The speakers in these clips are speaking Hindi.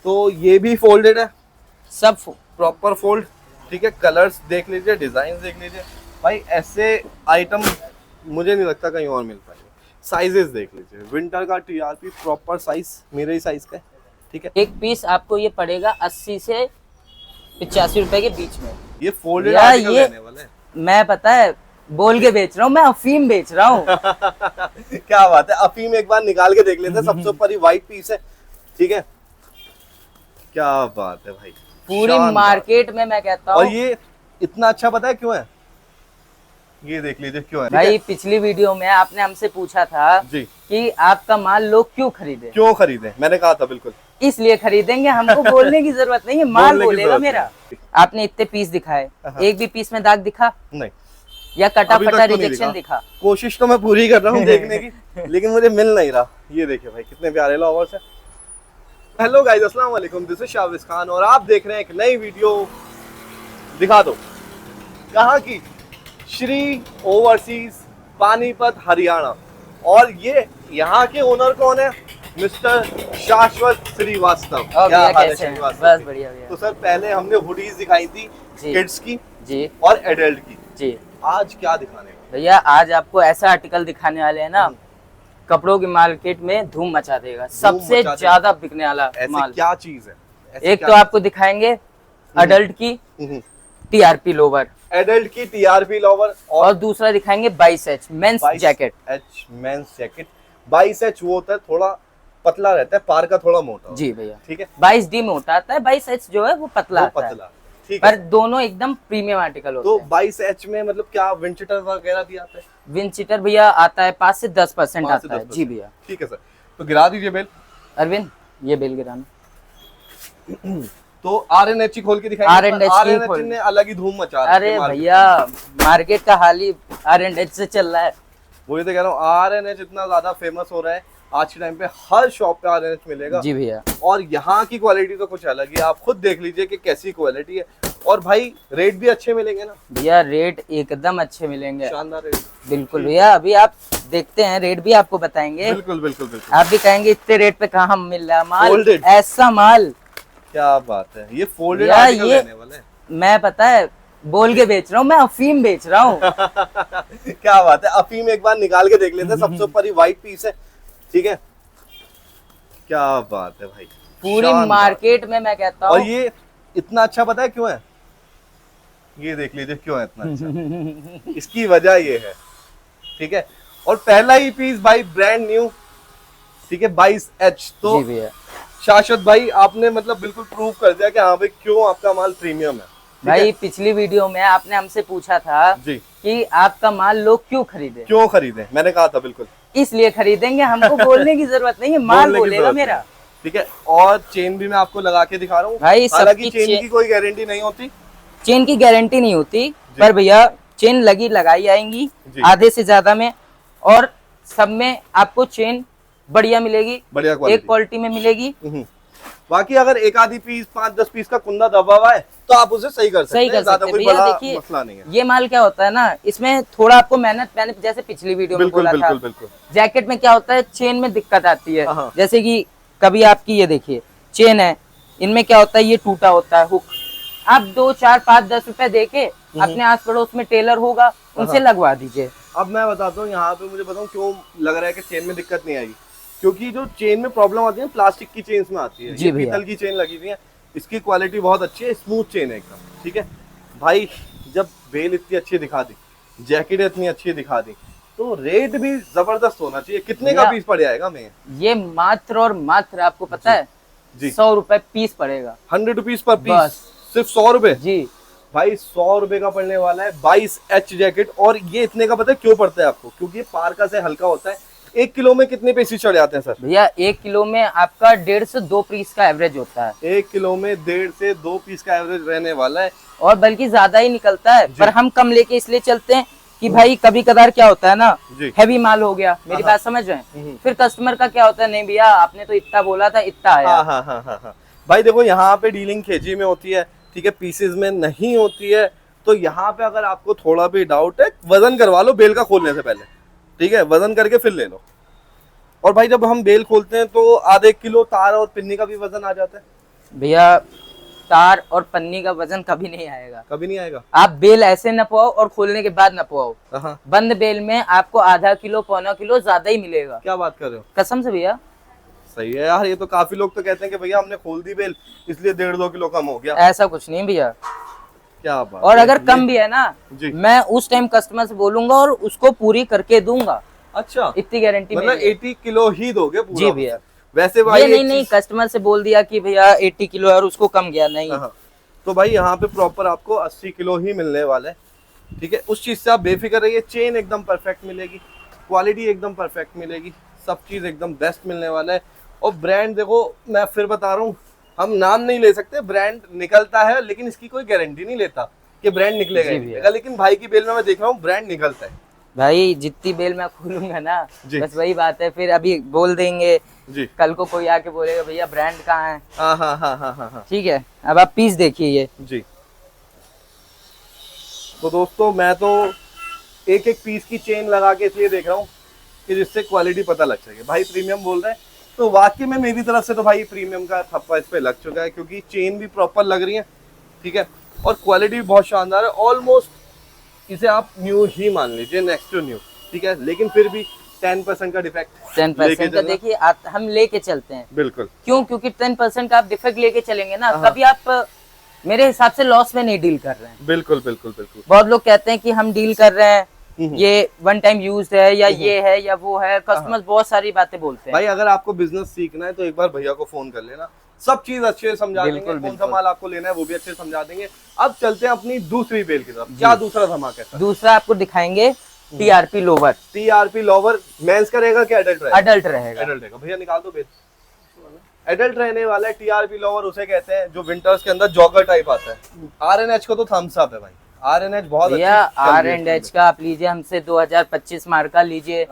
तो ये भी फोल्डेड है, सब प्रॉपर फोल्ड। ठीक है, कलर्स देख लीजिए, डिजाइन देख लीजिए भाई, ऐसे आइटम मुझे नहीं लगता कहीं और मिल पाएंगे। साइजेस देख लीजिए, विंटर का टीआरपी प्रॉपर साइज मेरे ही साइज का है। ठीक है, एक पीस आपको ये पड़ेगा 80 से 85 रुपए के बीच में। ये फोल्डेड यार आर्टिकल ये रहने वाले हैं। मैं पता है बोल के बेच रहा हूँ, मैं अफीम बेच रहा हूँ। क्या बात है, अफीम एक बार निकाल के देख लेते हैं। सबसे ऊपर ही व्हाइट पीस है। ठीक है, क्या बात है भाई, पूरी शानदार। मार्केट में मैं कहता और हूँ ये इतना अच्छा पता है क्यों है? ये देख लीजिए क्यों है। ठीक भाई, है? पिछली वीडियो में आपने हमसे पूछा था जी, कि आपका माल लोग क्यों खरीदे। क्यों खरीदे, मैंने कहा था बिल्कुल। इसलिए खरीदेंगे, हमको बोलने की जरूरत नहीं है, माल बोलने की बोलेगा जरूरत मेरा। नहीं। आपने इतने पीस दिखाए, एक भी पीस में दाग दिखा नहीं, या कटा अभी तक फटा तो नहीं रिजेक्शन दिखा? कोशिश तो मैं पूरी कर रहा हूँ देखने की, लेकिन मुझे मिल नहीं रहा। ये देखिए भाई, कितने प्यारे लॉवर्स है। हेलो गाइस, अस्सलाम वालेकुम, दिस इज शाविज खान और आप देख रहे हैं एक नई वीडियो। दिखा दो कहाँ की? श्री ओवरसीज, पानीपत, हरियाणा। और ये यहाँ के ओनर कौन है? मिस्टर शाश्वत श्रीवास्तव। और क्या भैया हाल है कैसे हैं? श्रीवास्तव बस जी? बढ़िया भैया। तो सर पहले हमने हुडीज दिखाई थी, जी। किड्स की जी और एडल्ट की। जी आज क्या दिखाने वाले? भैया, आज आपको ऐसा आर्टिकल दिखाने वाले हैं ना, कपड़ों की मार्केट में धूम मचा देगा। सबसे मचा देगा। ज्यादा बिकने वाला ऐसे माल। क्या चीज है? एक तो आपको दिखाएंगे अडल्ट की टीआरपी लोवर, एडल्ट की टीआरपी लोवर, और दूसरा दिखाएंगे 22H men's jacket. H men's jacket. 22H वो होता है थोड़ा पतला रहता है, पार का थोड़ा मोटा होता है। जी भैया। ठीक है, 22D मोटा आता है, 22H जो है वो पतला वो आता है। पतला। ठीक पर है, दोनों एकदम प्रीमियम आर्टिकल होते तो हैं। 22H में मतलब क्या विंटर वगैरह भी आता है? विंडशीटर भैया आता है 5 से 10% 5 से आता है। 10%। जी भैया। ठीक है सर, तो गिरा दीजिए बेल। अरविंद, ये बेल गिराना। तो RNH खोल के दिखाएंगे। R&H की RNH खोल। ने अलग ही धूम मचा रखी है अरे मार्केट भैया, में। मार्केट का हाल ही R&H से चल रहा है। वही तो कह रहा हूँ, RNH इतना ज्यादा फेमस हो रहा है आज के टाइम पे, हर शॉप पे RNH मिलेगा। जी भैया। और यहाँ की क्वालिटी तो कुछ अलग ही है, आप खुद देख लीजिए कि कैसी क्वालिटी है। और भाई रेट भी अच्छे मिलेंगे ना? भैया रेट एकदम अच्छे मिलेंगे। शानदार रेट। बिल्कुल भैया, अभी आप देखते हैं, रेट भी आपको बताएंगे। बिल्कुल बिल्कुल बिल्कुल। आप भी कहेंगे इतने रेट पे कहाँ मिल रहा है माल। Folded। ऐसा माल क्या बात है, ये फोल्डेड भैया, आर्टिकल ये रहने वाले हैं। मैं पता है बोल के बेच रहा हूँ, मैं अफीम बेच रहा हूँ। क्या बात है, अफीम एक बार निकाल के देख लेते हैं। सबसे ऊपर ही व्हाइट पीस है। ठीक है, क्या बात है भाई, पूरी शानदार। मार्केट में मैं कहता और हूँ। ये इतना अच्छा पता है क्यों है? ये देख लीजिए क्यों है इतना अच्छा। इसकी वजह ये है। ठीक है, और पहला ही पीस भाई ब्रांड न्यू। ठीक है, 22H। तो जी भैया। शाश्वत भाई आपने मतलब बिल्कुल प्रूव कर दिया कि हाँ भाई क्यों आपका माल प्रीमियम है। ठीक भाई है? पिछली वीडियो में आपने हमसे पूछा था जी, कि आपका माल लोग क्यों खरीदे। क्यों खरीदे, मैंने कहा था बिल्कुल। इसलिए खरीदेंगे, हमको बोलने की जरूरत नहीं है, माल बोलने की बोलेगा जरूरत मेरा। नहीं। ठीक है, और चेन भी मैं आपको लगा के दिखा रहा हूँ। भाई हालांकि सबकी चेन की कोई गारंटी नहीं होती। चेन की गारंटी नहीं होती, पर भैया चेन लगी लगाई आएंगी जी। आधे से ज्यादा में, और सब में आपको चेन बढ़िया मिलेगी, बढ़िया एक क्वालिटी में मिलेगी। बाकी अगर एक आधी पीस 5-10 पीस का कुंदा दबा हुआ है तो आप उसे सही कर सकते सही हैं। कर ज्यादा सकते हैं कोई भैया। बड़ा देखिए मसला नहीं है। ये माल क्या होता है ना, इसमें थोड़ा आपको मेहनत, मैंने जैसे पिछली वीडियो में बिल्कुल बोला बिल्कुल था, बिल्कुल। जैकेट में क्या होता है, चेन में दिक्कत आती है। हाँ। जैसे कि कभी आपकी ये देखिए चेन है, इनमें क्या होता है, ये टूटा होता है हुक। आप 2, 4, 5, 10 रुपए दे के अपने आस पड़ोस में टेलर होगा, उनसे लगवा दीजिए। अब मैं बताता हूँ यहाँ पे, मुझे बताऊँ क्यों लग रहा है कि चेन में दिक्कत नहीं आएगी। क्योंकि जो चेन में प्रॉब्लम आती है प्लास्टिक की चेन में आती है। जी ये भैया। पीतल की चेन लगी हुई है, इसकी क्वालिटी बहुत अच्छी है, स्मूथ चेन है एकदम। ठीक है भाई, जब बेल इतनी अच्छी दिखा दी, जैकेट इतनी अच्छी दिखा दी, तो रेट भी जबरदस्त होना चाहिए। कितने का भैया, पीस पड़ जाएगा हमें? ये मात्र और मात्र आपको पता है जी। 100 रुपए पीस पड़ेगा। 100 रुपीज पर पीस, बस। सिर्फ 100 रुपए जी भाई, 100 रुपए का पड़ने वाला है 22H जैकेट। और ये इतने का पता है क्यों पड़ता है आपको? क्योंकि ये पारका से हल्का होता है। 1 किलो में कितने पीस चढ़ जाते हैं सर? भैया, 1 किलो में आपका 1.5 से 2 पीस का एवरेज होता है। 1 किलो में 1.5 से 2 पीस का एवरेज रहने वाला है। और बल्कि ज्यादा ही निकलता है, पर हम कम लेके इसलिए चलते हैं कि भाई कभी कदार क्या होता है ना, जी। हैवी माल हो गया, मेरी बात समझ रहे हैं, फिर कस्टमर का क्या होता है, नहीं भैया आपने तो इतना बोला था, इतना आया। हाँ। भाई देखो, यहाँ पे डीलिंग केजी में होती है। ठीक है, पीसेज में नहीं होती है। तो यहाँ पे अगर आपको थोड़ा भी डाउट है, वजन करवा लो बेल का खोलने से पहले। ठीक है, वजन करके फिर ले लो। और भाई जब हम बेल खोलते हैं तो आधे किलो तार और पिन्नी का भी वजन आ जाता है। भैया तार और पन्नी का वजन कभी नहीं आएगा। कभी नहीं आएगा। आप बेल ऐसे नपवाओ और खोलने के बाद नपवाओ, हाँ, बंद बेल में आपको आधा किलो पौना किलो ज्यादा ही मिलेगा। क्या बात कर रहे हो? कसम से भैया। सही है यार, ये तो काफी लोग तो कहते हैं कि भैया हमने खोल दी बेल इसलिए 1.5-2 किलो कम हो गया। ऐसा कुछ नहीं भैया। क्या बात। और अगर कम भी है ना जी, मैं उस टाइम कस्टमर से बोलूंगा और उसको पूरी करके दूंगा। अच्छा, इतनी गारंटी मतलब 80 किलो ही दोगे पूरा? जी भैया। वैसे भाई ये नहीं कस्टमर से बोल दिया कि भैया 80 किलो है और उसको कम गया नहीं। हाँ, तो भाई यहाँ पे प्रॉपर आपको 80 किलो ही मिलने वाला है, ठीक है। उस चीज से आप बेफिक्र रहिए। चेन एकदम परफेक्ट मिलेगी, क्वालिटी एकदम परफेक्ट मिलेगी, सब चीज एकदम बेस्ट मिलने वाला है। और ब्रांड देखो, मैं फिर बता रहा हूँ, हम नाम नहीं ले सकते, ब्रांड निकलता है लेकिन इसकी कोई गारंटी नहीं लेता कि ब्रांड निकलेगा ही निकलेगा। लेकिन भाई की बेल में मैं देख रहा हूँ ब्रांड निकलता है भाई। जितनी बेल मैं खोलूंगा ना बस वही बात है, फिर अभी बोल देंगे जी, कल को कोई आके बोलेगा भैया ब्रांड कहाँ है। हाँ हाँ हाँ हाँ हाँ हाँ, ठीक है। अब आप पीस देखिए ये जी। तो दोस्तों मैं तो एक एक पीस की चेन लगा के इसलिए देख रहा हूँ कि जिससे क्वालिटी पता लग सके। भाई प्रीमियम बोल रहे हैं तो वाकई में मेरी तरफ से तो भाई प्रीमियम का थप्पा इस पे लग चुका है, क्योंकि चेन भी प्रॉपर लग रही है, ठीक है, और क्वालिटी भी बहुत शानदार है। ऑलमोस्ट इसे आप न्यू ही मान लीजिए, नेक्स्ट टू न्यू, ठीक है। लेकिन फिर भी 10% का डिफेक्ट 10% का देखिए हम लेके चलते हैं। बिल्कुल। क्यों? क्योंकि 10% का आप डिफेक्ट लेके चलेंगे ना, कभी आप मेरे हिसाब से लॉस में नहीं डील कर रहे हैं। बिल्कुल बिल्कुल बिल्कुल। बहुत लोग कहते हैं कि हम डील कर रहे हैं, ये वन टाइम यूज है या ये है या वो है, कस्टमर्स बहुत सारी बातें बोलते हैं। भाई अगर आपको बिजनेस सीखना है तो एक बार भैया को फोन कर लेना, सब चीज अच्छे से समझा देंगे। कौन सा माल आपको लेना है वो भी अच्छे से समझा देंगे। अब चलते हैं अपनी दूसरी बेल की तरफ। क्या दूसरा धमाका है? दूसरा आपको दिखाएंगे TRP lower. TRP lower men's का रहेगा क्या एडल्ट रहेगा? एडल्ट रहेगा। एडल्ट रहेगा। भैया निकाल दो बेल। एडल्ट रहने वाला है। टीआरपी लोवर उसे कहते हैं जो विंटर्स के अंदर जॉगर टाइप आता है। आरएनएच को तो थम्स अप है भाई, आरएनएच बहुत भैया। आरएनएच का आप लीजिए हमसे 2025 मार्का लीजिए,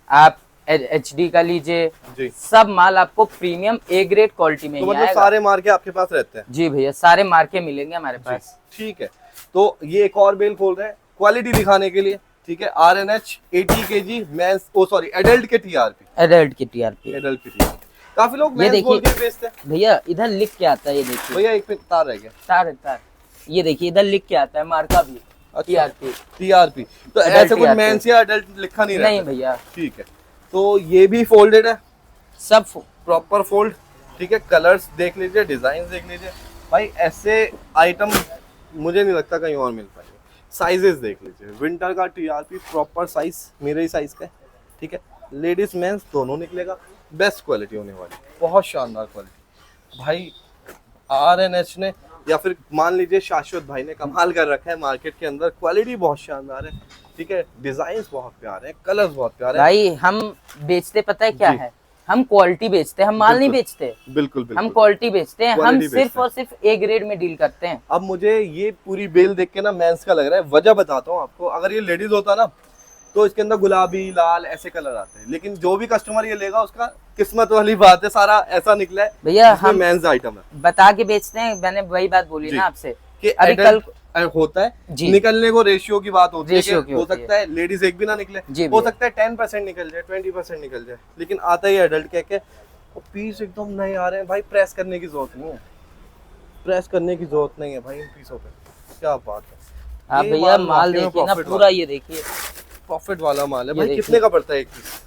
आप एचडी का लीजिए, सब माल आपको प्रीमियम ए ग्रेड क्वालिटी में तो मतलब सारे मार्के आपके पास रहते हैं? जी भैया, सारे मार्के मिलेंगे हमारे पास। ठीक है, तो ये एक और बेल खोल रहे हैं क्वालिटी दिखाने के लिए, ठीक है। आरएनएच 80 kg मेंस, ओ सॉरी एडल्ट के टीआरपी, एडल्ट की टीआरपी, एडल्ट की टीआरपी। काफी लोग ये मेंस बोल के बेचते हैं भैया। इधर लिख के आता है, ये देखिए भैया, एक पे तार रह गया। तार ये देखिए इधर लिख के आता है मार्का भी, टीआरपी। तो ऐसे कुछ मेंस या एडल्ट लिखा नहीं रहता? नहीं भैया। ठीक है, तो ये भी फोल्डेड है, सब प्रॉपर फोल्ड, ठीक है। कलर्स देख लीजिए, डिजाइन देख लीजिए भाई, ऐसे आइटम मुझे नहीं लगता कहीं और मिल पाएंगे। साइजेस देख लीजिए, विंटर का टीआरपी प्रॉपर साइज मेरे ही साइज का है, ठीक है। लेडीज मेंस दोनों निकलेगा, बेस्ट क्वालिटी होने वाली, बहुत शानदार क्वालिटी। भाई आरएनएच ने या फिर मान लीजिए शाश्वत भाई ने कमाल कर रखा है मार्केट के अंदर। क्वालिटी बहुत शानदार है, ठीक है। डिजाइन बहुत प्यारे हैं, कलर्स बहुत प्यारे हैं। भाई हम बेचते पता है क्या है, हम क्वालिटी बेचते हैं, हम माल नहीं बेचते। बिल्कुल बिल्कुल, हम क्वालिटी बेचते हैं, हम बेचते सिर्फ और सिर्फ ए ग्रेड में डील करते हैं। अब मुझे ये पूरी बेल देख के ना मेंस का लग रहा है, वजह बताता हूँ आपको। अगर ये लेडीज होता ना तो इसके अंदर गुलाबी लाल ऐसे कलर आते हैं, लेकिन जो भी कस्टमर ये लेगा उसका किस्मत वाली बात है, सारा ऐसा निकला है भैया। हम मेंस आइटम है, बता के बेचते हैं। मैंने वही बात बोली ना आपसे कि अभी कल होता है निकलने को रेशियो की बात होती है, हो सकता है लेडीज एक भी ना निकले, हो सकता है 10% निकल जाए, 20% निकल जाए, लेकिन आता ही एडल्ट कह के। और पीस एकदम नए आ रहे हैं भाई, प्रेस करने की जरूरत नहीं है, प्रेस करने की जरूरत नहीं है भाई इन पीसों पे। क्या बात है। आप भैया माल देखिए ना पूरा, ये देखिए प्रॉफिट वाला माल है भाई। कितने का पड़ता है एक पीस?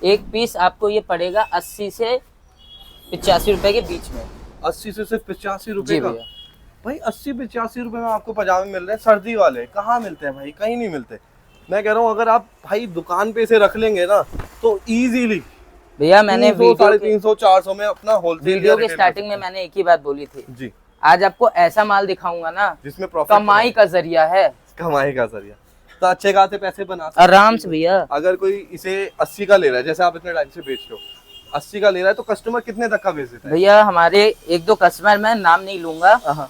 एक पीस आपको ये पड़ेगा 80 से 85 रुपए के बीच में। 80 से सिर्फ 85 रुपए का? भाई 80-85 रुपए में आपको पजामे मिल रहे हैं सर्दी वाले। कहाँ मिलते हैं भाई? कहीं नहीं मिलते। मैं कह रहा हूँ अगर आप भाई दुकान पे से रख लेंगे ना तो इजीली भैया, मैंने 300-400 में अपना होलसेल। वीडियो के स्टार्टिंग में मैंने एक ही बात बोली थी जी, आज आपको ऐसा माल दिखाऊंगा ना जिसमें प्रॉफिट, कमाई का जरिया है, कमाई का जरिया। तो अच्छे खासे पैसे बना आराम से भैया। अगर कोई इसे 80 का ले रहा है, जैसे आप इतने टाइम से बेच रहे हो, 80 का ले रहा है, तो कस्टमर कितने तक का बेच देता है? भैया हमारे एक दो कस्टमर, मैं नाम नहीं लूंगा,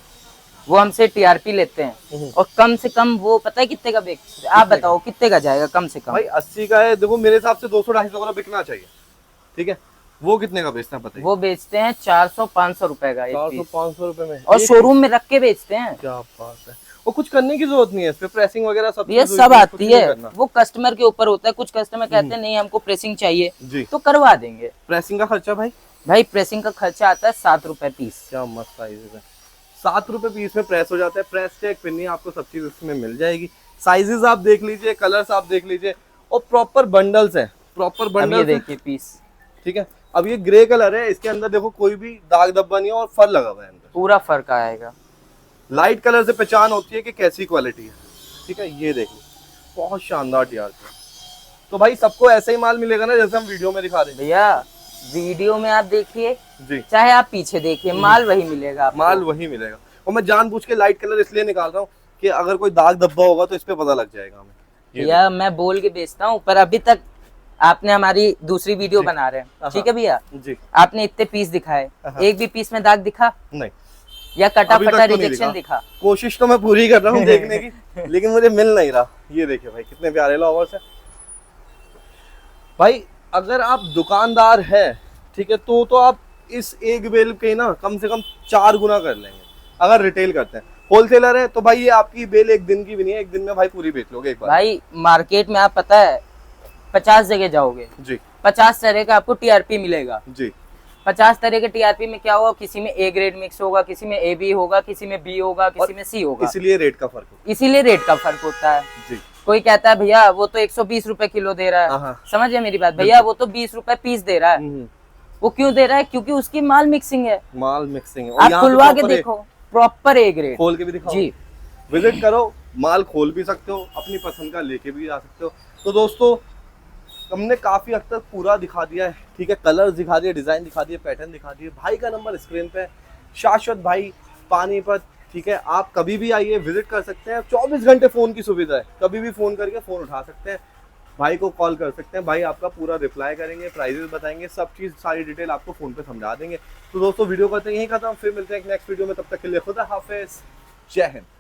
वो हमसे टीआरपी लेते हैं और कम से कम वो पता है कितने का बेचते हैं? आप बताओ कितने का जाएगा कम से कम? भाई 80 का है, देखो मेरे हिसाब से 200-250 का बिकना चाहिए, ठीक है। वो कितने का बेचते हैं पता है? वो बेचते हैं 400-500 रुपए का, 400-500 रुपए में, और शोरूम में रख के बेचते हैं। क्या बात है। वो कुछ करने की जरूरत नहीं है, इस पे प्रेसिंग वगैरह सब ये सब आती है, वो कस्टमर के ऊपर होता है। कुछ कस्टमर कहते हैं नहीं हमको प्रेसिंग चाहिए, तो करवा देंगे। प्रेसिंग का खर्चा भाई भाई प्रेसिंग का खर्चा आता है 7 रुपए पीस। क्या मस्त साइजेस है, 7 रुपए पीस में प्रेस हो जाता है। प्रेस चेक पिन्नी आपको सब चीज इसमें मिल जाएगी। साइजेस आप देख लीजिए, कलर्स आप देख लीजिए, और प्रॉपर बंडल्स है, प्रॉपर अब ये बंडल्स। देखिए पीस, ठीक है, अब ये ग्रे कलर है, इसके अंदर देखो कोई भी दाग धब्बा नहीं है और फर लगा हुआ है अंदर। पूरा फर्क आएगा। लाइट कलर से पहचान होती है कि कैसी क्वालिटी है। ठीक है, ये देखो बहुत शानदार टीआर है। तो भाई सबको ऐसा ही माल मिलेगा ना जैसे हम वीडियो में दिखा रहे हैं? भैया वीडियो में आप देखिए जी, चाहे आप पीछे देखिए, माल वही मिलेगा आपको। माल वही मिलेगा। और मैं जानबूझ के लाइट कलर इसलिए निकाल रहा हूँ कि अगर कोई दाग धब्बा होगा तो इस पे पता लग जाएगा हमें। ये भैया मैं बोल के बेचता हूँ, पर अभी तक आपने हमारी दूसरी वीडियो जी। बना रहे हैं, हाँ। ठीक है भैया, जी, आपने इतने पीस दिखाए, हाँ। एक भी पीस में दाग दिखा नहीं, या कटा अभी तक फटा तो नहीं रिजेक्शन दिखा? कोशिश तो मैं पूरी कर रहा हूँ देखने की, लेकिन मुझे मिल नहीं रहा। ये देखिए भाई कितने प्यारे लॉवर्स है। भाई अगर आप दुकानदार है, ठीक है, तो आप इस एक बेल के ना कम से कम 4 गुना कर लेंगे अगर रिटेल करते हैं। होलसेलर है तो भाई ये आपकी बेल एक दिन की भी नहीं है, एक दिन में भाई पूरी बेच लोगे एक बार। भाई मार्केट में आप पता है 50 जगह जाओगे, जी 50 तरह का आपको टीआरपी मिलेगा। जी 50 तरह के टीआरपी में क्या होगा, किसी में ए ग्रेड मिक्स होगा, किसी में ए बी होगा, किसी में बी होगा, किसी में सी होगा, इसीलिए रेट का फर्क है। इसीलिए रेट का फर्क होता है। जी कोई कहता है भैया वो तो 120 रुपए किलो दे रहा हाँ। है, समझिए मेरी बात, भैया वो तो 20 रुपए पीस दे रहा है। वो क्यों दे रहा है? क्योंकि उसकी माल मिक्सिंग है। माल मिक्सिंग है। और आप यहाँ पे खुलवा के proper है, देखो, प्रॉपर ए ग्रेड। खोल के भी दिखाओ जी, विजिट करो, माल खोल भी सकते हो, अपनी पसंद का लेके भी जा सकते हो। तो दोस्तों हमने काफी हद तक पूरा दिखा दिया है, ठीक है, कलर दिखा दिए, डिजाइन दिखा दिए, पैटर्न दिखा दिए। भाई का नंबर स्क्रीन पे है, शाश्वत भाई, पानीपत। ठीक है, आप कभी भी आइए, विजिट कर सकते हैं। 24 घंटे फोन की सुविधा है, कभी भी फोन करके फोन उठा सकते हैं, भाई को कॉल कर सकते हैं। भाई आपका पूरा रिप्लाई करेंगे, प्राइजेस बताएंगे, सब चीज सारी डिटेल आपको फोन पे समझा देंगे। तो दोस्तों वीडियो करते हैं यहीं खत्म, फिर मिलते हैं एक नेक्स्ट वीडियो में, तब तक के लिए खुदा हाफिज, जय हिंद।